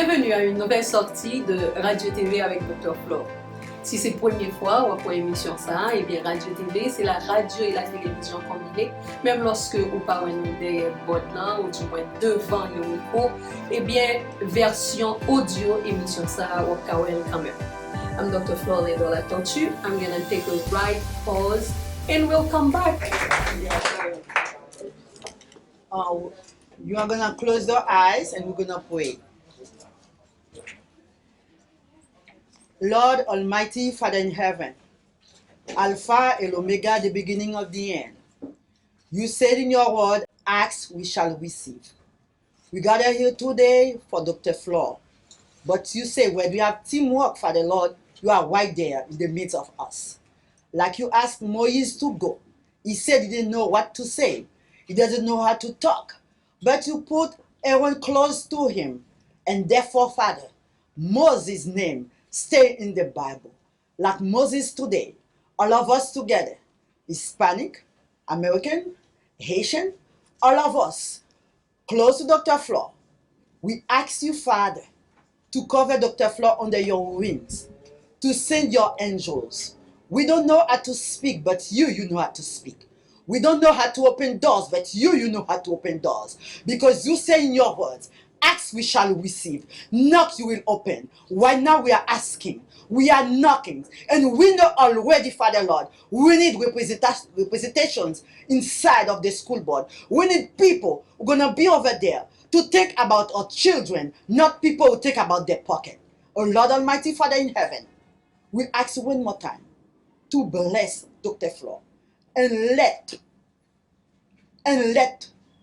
Bienvenue à une nouvelle sortie de Radio TV avec Dr. Flore. Si c'est la première fois ou pour émission ça, eh bien Radio TV, c'est la radio et la télévision combinées. Même lorsque vous parlez des bords ou du moins devant le micro, eh bien version audio émission ça ou quand même. I'm Dr. Flore Lindor-Latortue. I'm gonna take a right pause and we'll come back. You are gonna close your eyes and we're gonna pray. Lord Almighty, Father in heaven, Alpha and Omega, the beginning of the end. You said in your word, ask, we shall receive. We gather here today for Dr. Flore. But you say when we have teamwork, Father Lord, you are right there in the midst of us. Like you asked Moses to go. He said he didn't know what to say. He doesn't know how to talk. But you put Aaron close to him. And therefore, Father, Moses' name stay in the Bible. Like Moses today, all of us together, Hispanic, American, Haitian, all of us, close to Dr. Flore. We ask you, Father, to cover Dr. Flore under your wings, to send your angels. We don't know how to speak, but you know how to speak. We don't know how to open doors, but you know how to open doors. Because you say in your words, ask we shall receive, knock you will open. Right now we are asking, we are knocking, and we know already, Father Lord, we need representations inside of the school board. We need people who are going to be over there to think about our children, not people who think about their pocket. Oh Lord Almighty, Father in heaven, we ask you one more time to bless Dr. Flore and let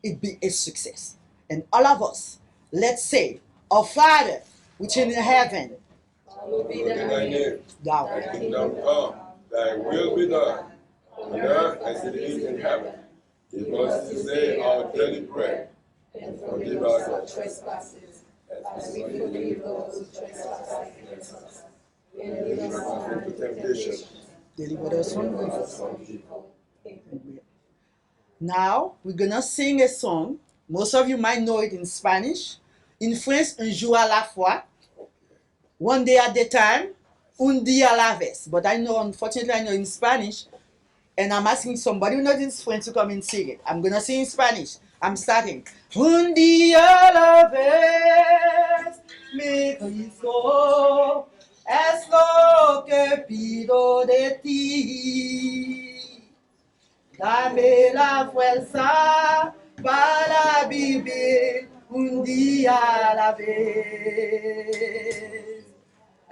it be a success. And all of us, let's say, our Father, which is in heaven, Hallowed be thy name. Thy Kingdom come, thy will be done, on earth as it is in heaven. Give us this day our daily bread, and forgive us our trespasses, as we forgive those who trespass against us. And lead us not into temptation, deliver us from deliver evil. us from evil. Amen. Now, we're gonna sing a song. Most of you might know it in Spanish. In French, un jour à la fois. One day at a time. Un día a la vez. But I know, unfortunately, I know in Spanish. And I'm asking somebody who knows in French to come and sing it. I'm gonna sing in Spanish. I'm starting. Un día a la vez, mi Cristo, es lo que pido de ti. Dame la fuerza para vivir un día a la vez.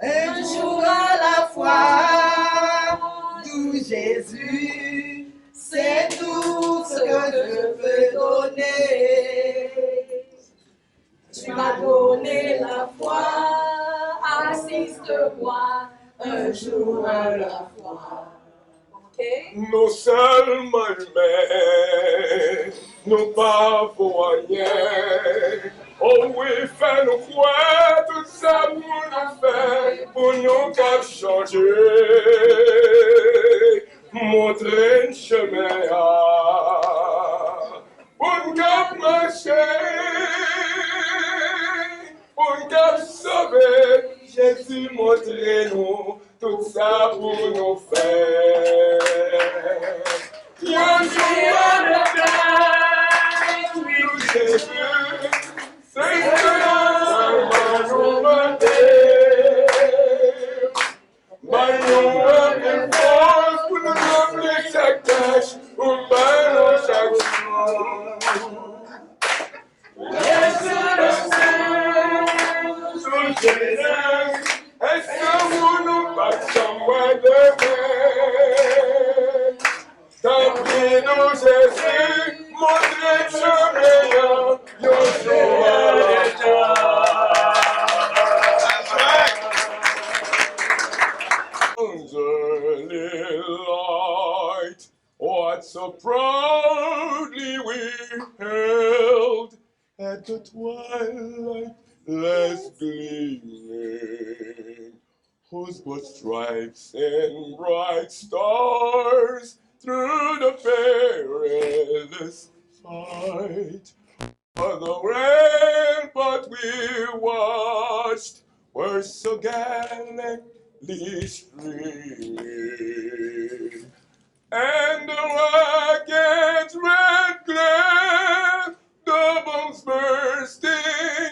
Un jour à la fois, tout Jésus, c'est tout ce que je peux donner. Tu m'as donné la foi, assiste-moi un jour à la fois. Okay? nous seulement humains, nous pas pour rien. Oh oui, fais-nous croire tout ça pour nous faire, pour nous qu'à changer, montrer un chemin pour nous qu'à marcher, pour nous qu'à sauver. Jésus, montrez-nous tout ça pour nous faire. Yon jour à la tête, oui, Jésus, c'est que seulement nous mentir. Nous une force pour nous remplir chaque tâche, pour nous chaque jour. Laissez le ciel sous Jésus. Est-ce que vous nous battons de main? Tant pis nous Jésus, montrez le chemin, nos jours à light, what so proudly we held at the twilight less gleaming, whose but stripes and bright stars through the perilous fight. For the rain, but we were first were so gallantly streaming, and the rocket's red glare, the bombs bursting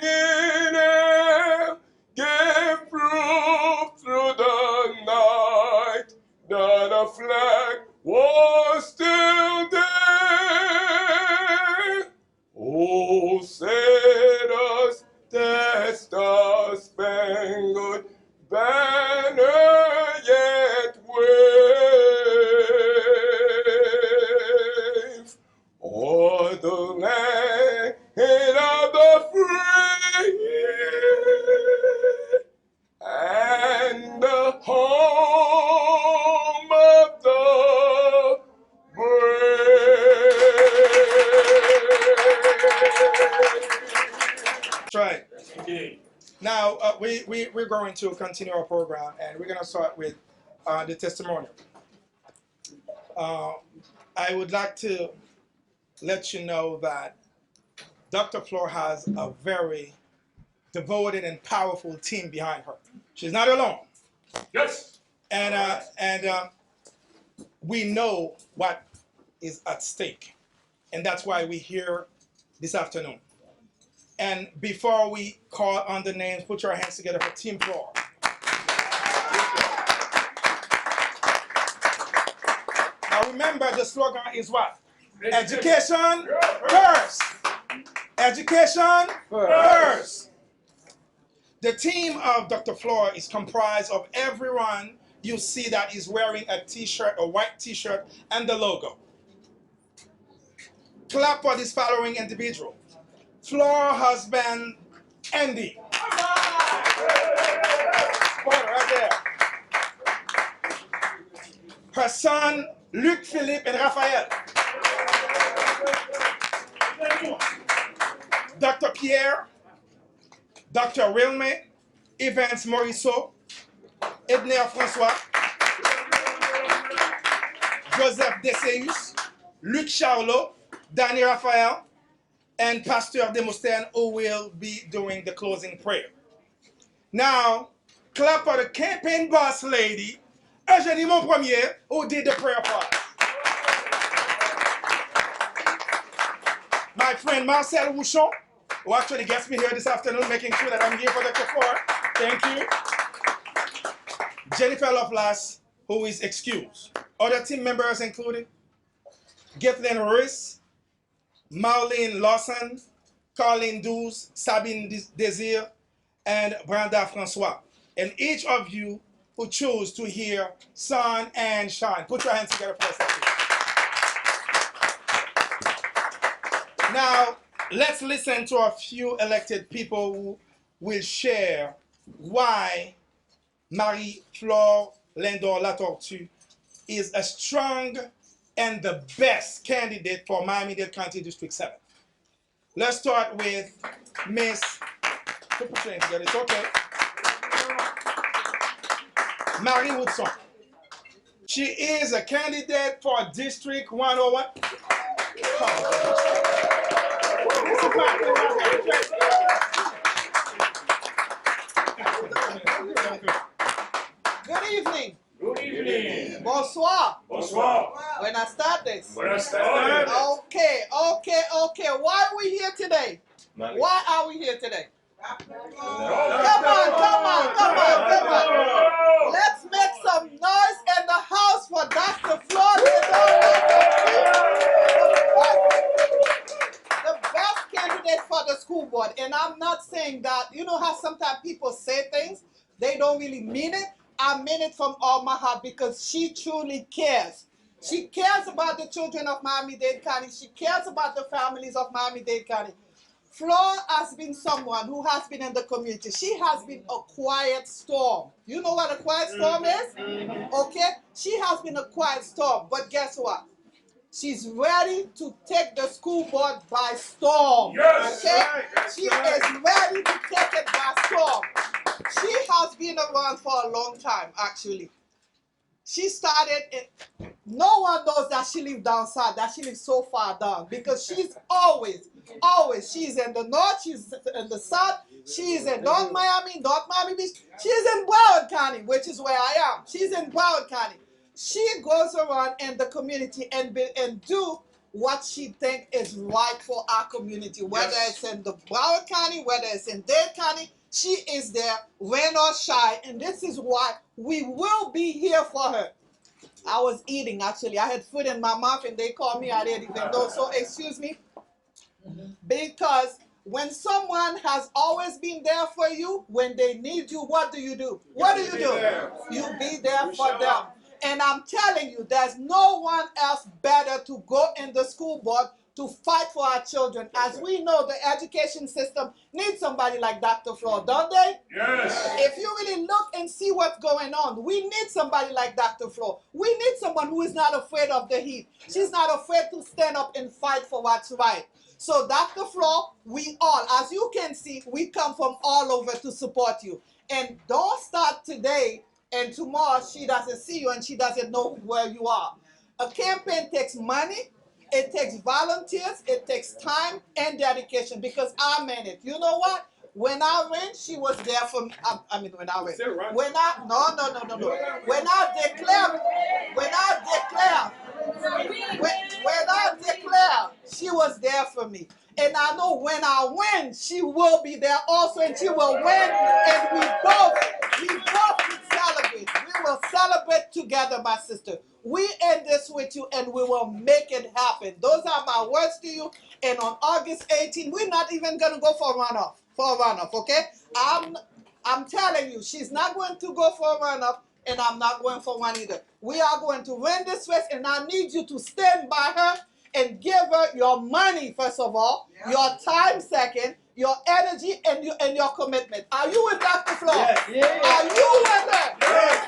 in air, gave proof through the night that a flag was still there. Oh, set us the star-spangled banner yet wave, o'er the land of the free and the home of the brave. Right. Now, we're going to continue our program, and we're going to start with the testimonial. I would like to let you know that Dr. Flore has a very devoted and powerful team behind her. She's not alone. Yes. And we know what is at stake, and that's why we're here this afternoon. And before we call on the names, put your hands together for Team Flore. Now remember, the slogan is what? Education first. Education first. The team of Dr. Flore is comprised of everyone you see that is wearing a t-shirt, a white t-shirt, and the logo. Clap for this following individual. Flore husband, Andy. Right there. Her son, Luc, Philippe, and Raphaël. Dr. Pierre, Dr. Wilme, Evans Morisseau, Edner François, Joseph Deseus, Luc Charlot, Danny Raphael, and Pastor Demosthenes, who will be doing the closing prayer. Now, clap for the campaign boss lady, Eugénie Monpremier, who did the prayer for us. My friend Marcel Rouchon, who actually gets me here this afternoon, making sure that I'm here for Dr. Flore. Thank you. Jennifer Lovelace, who is excused. Other team members included Ghislaine Ruiz, Marlene Lawson, Carline Douze, Sabine Désir, and Brenda Francois. And each of you who choose to hear Sun and Shine. Put your hands together for a second. Now, let's listen to a few elected people who will share why Flore Lindor-Latortue is a strong and the best candidate for Miami-Dade County District 7. Let's start with Miss, put your hands together, it's okay. Marie Woodson. She is a candidate for District 101. Good evening. Good evening. Bonsoir. Bonsoir. Buenas tardes. Buenas tardes. Okay. Why are we here today? Why are we here today? Come on. Let's make some noise in the house for Dr. Flore the best candidate for the school board. And I'm not saying that, you know how sometimes people say things, they don't really mean it. I mean it from all my heart because she truly cares. She cares about the children of Miami-Dade County. She cares about the families of Miami-Dade County. Flore has been someone who has been in the community. She has been a quiet storm. You know what a quiet storm is? Okay? She has been a quiet storm. But guess what? She's ready to take the school board by storm. Yes. Okay? She is ready to take it by storm. She has been around for a long time, actually. She started, no one knows that she lives down south, that she lives so far down, because she's always, she's in the north, she's in the south, She's in North Miami Beach. She's in Broward County, which is where I am. She's in Broward County. She goes around in the community and do what she thinks is right for our community, whether it's in the Broward County, whether it's in Dade County. She is there, rain or shine, and this is why we will be here for her. I was eating, actually. I had food in my mouth, and they called me. I didn't even know, so excuse me. Because when someone has always been there for you, when they need you, what do you do? What do? You be there for them. And I'm telling you, there's no one else better to go in the school board to fight for our children. As we know, the education system needs somebody like Dr. Flore, don't they? Yes. If you really look and see what's going on, we need somebody like Dr. Flore. We need someone who is not afraid of the heat. She's not afraid to stand up and fight for what's right. So Dr. Flore, we all, as you can see, we come from all over to support you. And don't start today and tomorrow she doesn't see you and she doesn't know where you are. A campaign takes money, it takes volunteers, it takes time and dedication, because I meant it. You know what? When I ran, she was there for me. When I ran. When I, no. When I declare, she was there for me. And I know when I win, she will be there also, and she will win, and we both will celebrate. We will celebrate together, my sister. We end this with you, and we will make it happen. Those are my words to you. And on August 18th, we're not even going to go for a runoff, okay? I'm telling you, she's not going to go for a runoff, and I'm not going for one either. We are going to win this race, and I need you to stand by her and give her your money, first of all, your time second, your energy, and your commitment. Are you with Dr. Flore? Yes. Are you with her?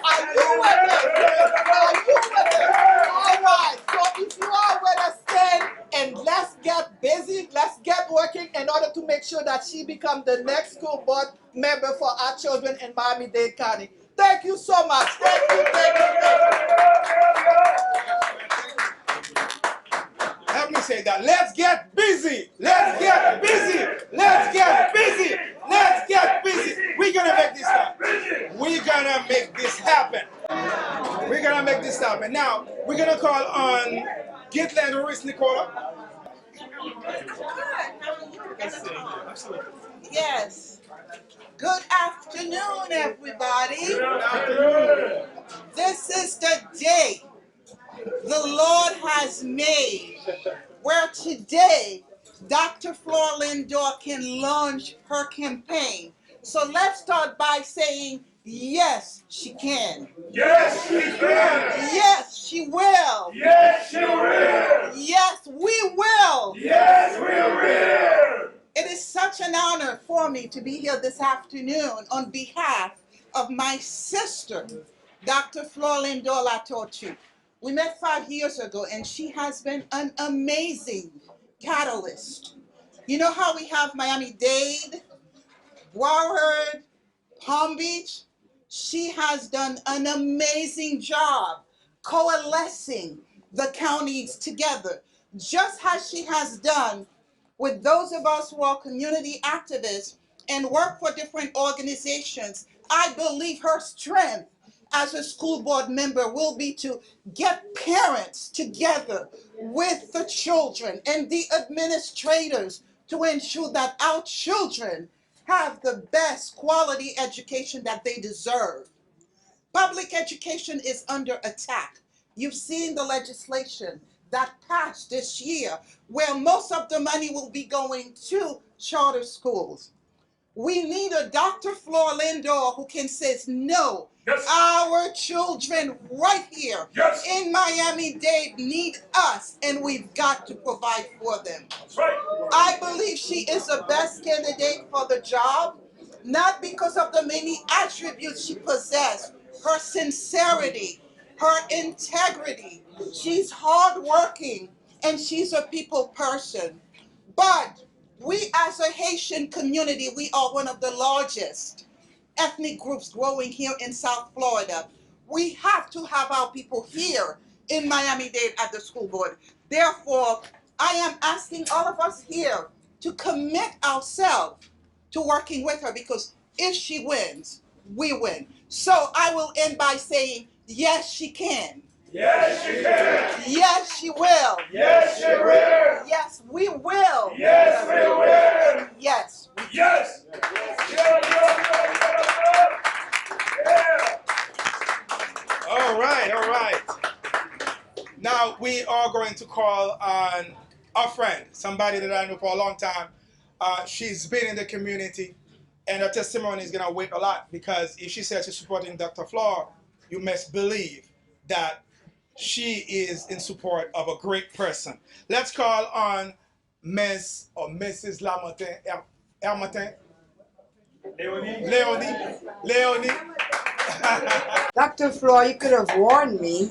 Are you with her? Are you with her? All right. So if you are with us, stand and let's get busy. Let's get working in order to make sure that she becomes the next school board member for our children in Miami-Dade County. Thank you so much. Thank you. Help me say that. Let's get busy. Let's get busy. Let's get busy. Let's get busy. We're going to make this happen. We're going to make this happen. We're going to make this happen. Now, we're going to call on Gitland Ruiz Nicola. Yes. Good afternoon, everybody. This is the day the Lord has made, where today Dr. Flore Lindor can launch her campaign. So let's start by saying, yes, she can. Yes, she can. Yes, she will. Yes, she will. Yes, we will. Yes, we will. It is such an honor for me to be here this afternoon on behalf of my sister, Dr. Flore Lindor-Latortue. We met 5 years ago, and she has been an amazing catalyst. You know how we have Miami-Dade, Broward, Palm Beach? She has done an amazing job coalescing the counties together, just as she has done with those of us who are community activists and work for different organizations. I believe her strength as a school board member will be to get parents together with the children and the administrators to ensure that our children have the best quality education that they deserve. Public education is under attack. You've seen the legislation that passed this year, where most of the money will be going to charter schools. We need a Dr. Flore Lindor who can say, no, Yes. our children right here Yes. in Miami-Dade need us, and we've got to provide for them. That's right. I believe she is the best candidate for the job, not because of the many attributes she possesses, her sincerity, her integrity. She's hardworking, and she's a people person. But we as a Haitian community, we are one of the largest ethnic groups growing here in South Florida. We have to have our people here in Miami-Dade at the school board. Therefore, I am asking all of us here to commit ourselves to working with her, because if she wins, we win. So I will end by saying, yes, she can. Yes, she can. Yes, she will. Yes, she will. Yes, we will. Yes, we will. And yes. Yes. Yeah. All right, all right. Now we are going to call on a friend, somebody that I know for a long time. She's been in the community, and her testimony is going to weigh a lot, because if she says she's supporting Dr. Flore, you must believe that she is in support of a great person. Let's call on Ms. or Mrs. Hermatin. Leonie. Dr. Flore, you could have warned me.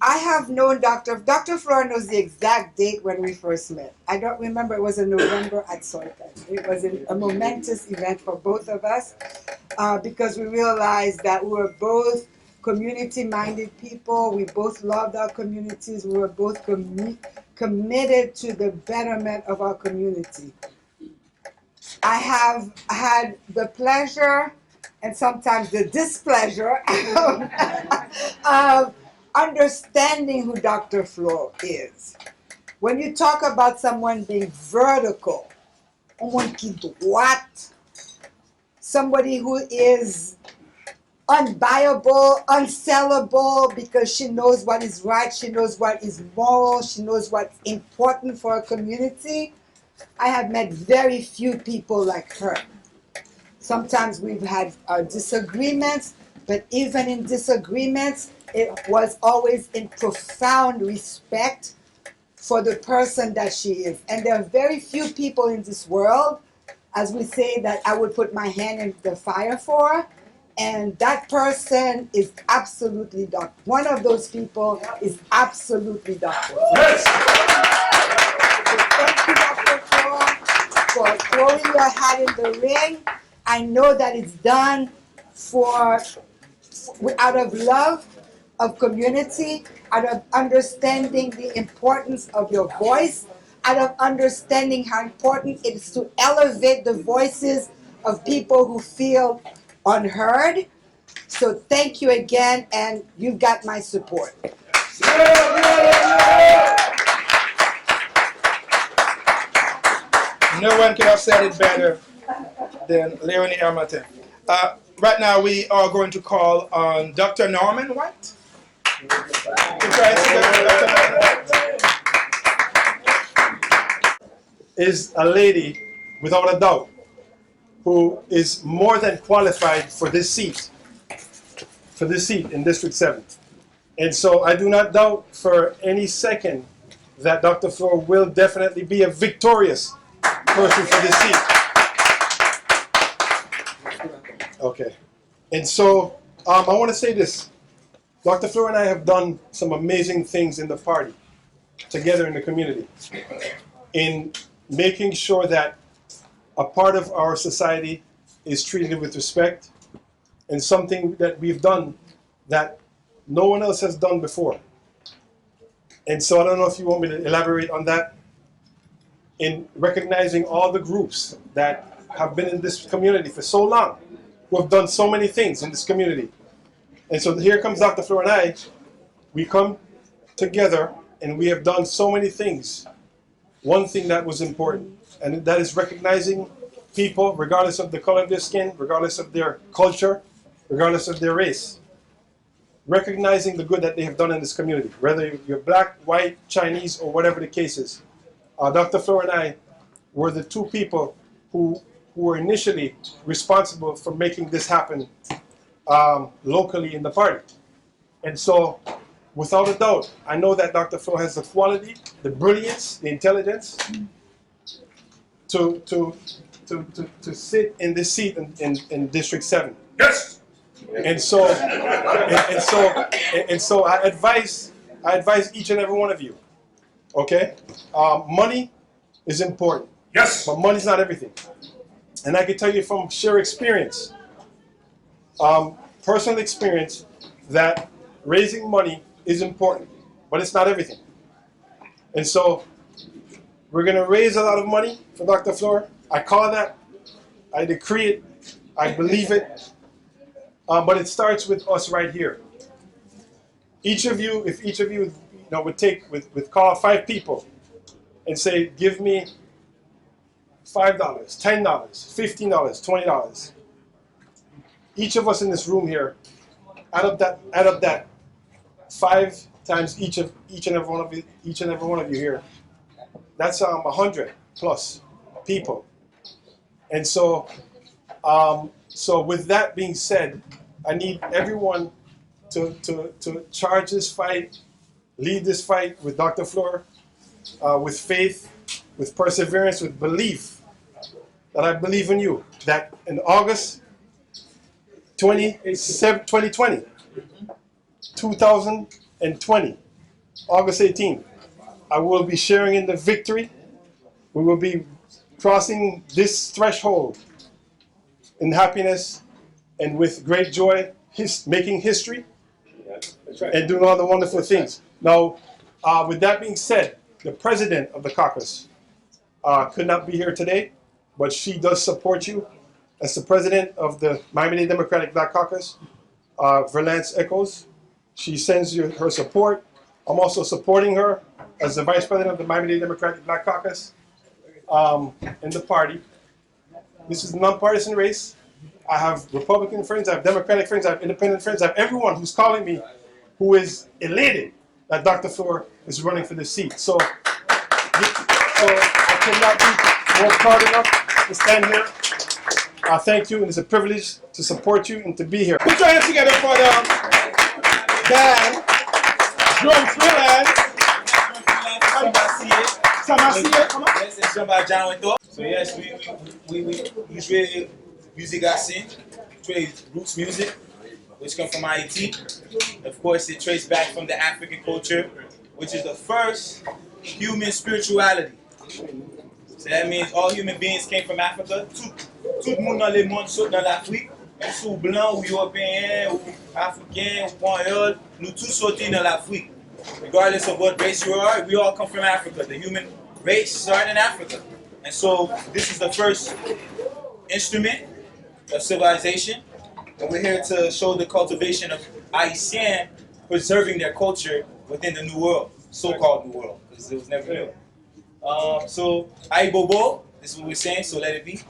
I have known Dr. Flore knows the exact date when we first met. I don't remember, it was in November at Sultan. It was a momentous event for both of us because we realized that we were both community-minded people. We both loved our communities. We were both committed to the betterment of our community. I have had the pleasure and sometimes the displeasure of understanding who Dr. Flore is. When you talk about someone being vertical, somebody who is unbuyable, unsellable, because she knows what is right, she knows what is moral, she knows what's important for a community, I have met very few people like her. Sometimes we've had disagreements, but even in disagreements, it was always in profound respect for the person that she is. And there are very few people in this world, as we say, that I would put my hand in the fire for. And that person is absolutely Dr. One of those people is absolutely Dr. Yes. Thank you, Dr. Flore, for throwing your hat in the ring. I know that it's done out of love of community, out of understanding the importance of your voice, out of understanding how important it is to elevate the voices of people who feel unheard. So thank you again, and you've got my support. No one could have said it better than Leonie Hermatin. Right now we are going to call on Dr. Norman White. Is a lady, without a doubt, who is more than qualified for this seat in District 7. And so I do not doubt for any second that Dr. Flore will definitely be a victorious person for this seat. Okay. And so I want to say this. Dr. Flore and I have done some amazing things in the party, together in the community, in making sure that a part of our society is treated with respect, and something that we've done that no one else has done before. And so I don't know if you want me to elaborate on that, in recognizing all the groups that have been in this community for so long, who have done so many things in this community. And so here comes Dr. Flore and I. We come together and we have done so many things. One thing that was important, and that is recognizing people, regardless of the color of their skin, regardless of their culture, regardless of their race. Recognizing the good that they have done in this community, whether you're black, white, Chinese, or whatever the case is. Dr. Flore and I were the two people who were initially responsible for making this happen locally in the party. And so, without a doubt, I know that Dr. Flore has the quality, the brilliance, the intelligence to sit in this seat in District 7. Yes. And so I advise each and every one of you. Okay, money is important. Yes. But money's not everything. And I can tell you from sheer experience, personal experience, that raising money is important, but it's not everything. And so We're going to raise a lot of money for Dr. Flore. I call that, I decree it, I believe it. But it starts with us right here. Each of you, if each of you, would call 5 people and say, give me $5, $10, $15, $20. Each of us in this room here, add up that 5 times each and every one of you here. That's 100 plus people. And so, so with that being said, I need everyone to charge this fight, lead this fight with Dr. Flore, with faith, with perseverance, with belief that I believe in you. That in August 2020, August 18th, I will be sharing in the victory. We will be crossing this threshold in happiness and with great joy, making history and doing all the wonderful things. Now, with that being said, the president of the caucus could not be here today, but she does support you as the president of the Miami-Dade Democratic Black Caucus, Verlance Echoes. She sends you her support. I'm also supporting her as the vice president of the Miami-Dade Democratic Black Caucus in the party. This is a nonpartisan race. I have Republican friends, I have Democratic friends, I have independent friends, I have everyone who's calling me who is elated that Dr. Flore is running for this seat. So I cannot be more proud enough to stand here. Thank you, and it's a privilege to support you and to be here. Put your hands together for the band, drum freelance. So yes, we usually music I sing, trade roots music, which come from Haiti. Of course, it traces back from the African culture, which is the first human spirituality. So that means all human beings came from Africa. Tout le monde dans le monde saute dans l'Afrique. Même si ou blanc, ou européen, ou africain, ou créole, nous tous sortis dans l'Afrique. Regardless of what race you are, we all come from Africa. The human race started in Africa. And so this is the first instrument of civilization. And we're here to show the cultivation of Haitian preserving their culture within the New World, so-called New World, because it was never new. So, Aye Bobo, this is what we're saying, so let it be.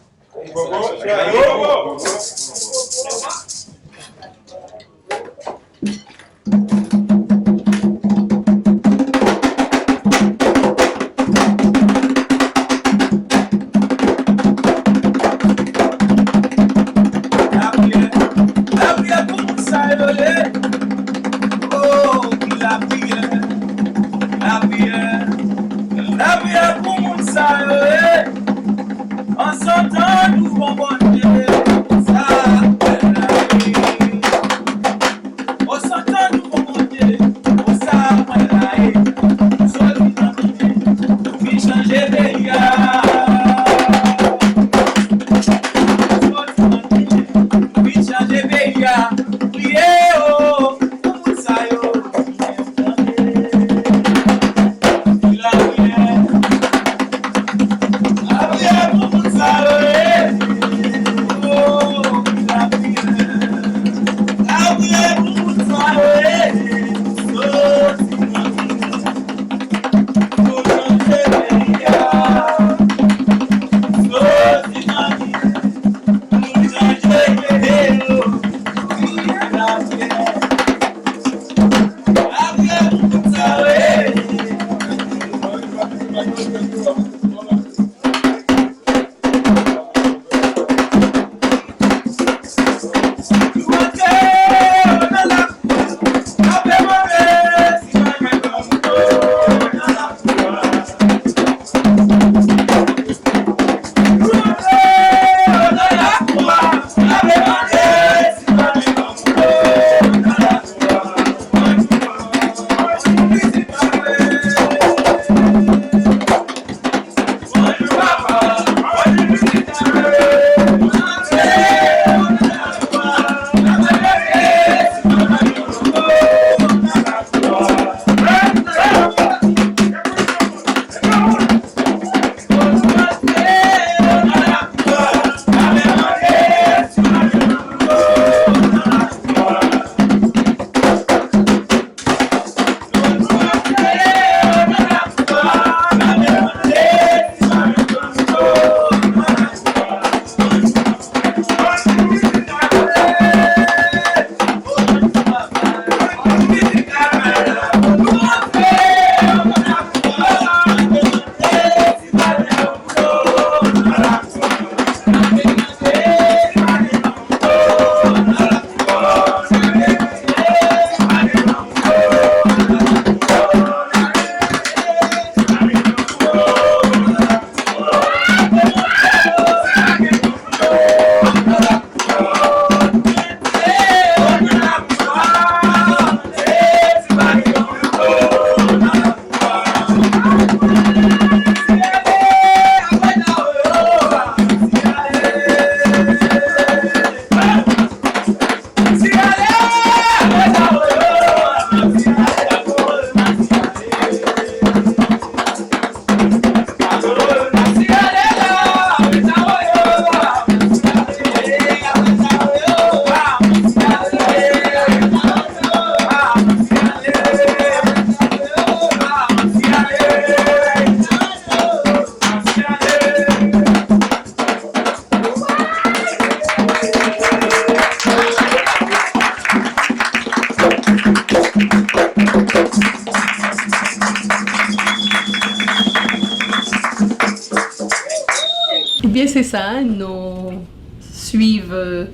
ça, nous suivons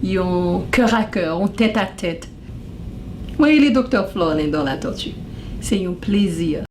un cœur à cœur, en tête à tête. Oui, le docteur Flore Lindor-Latortue. C'est un plaisir.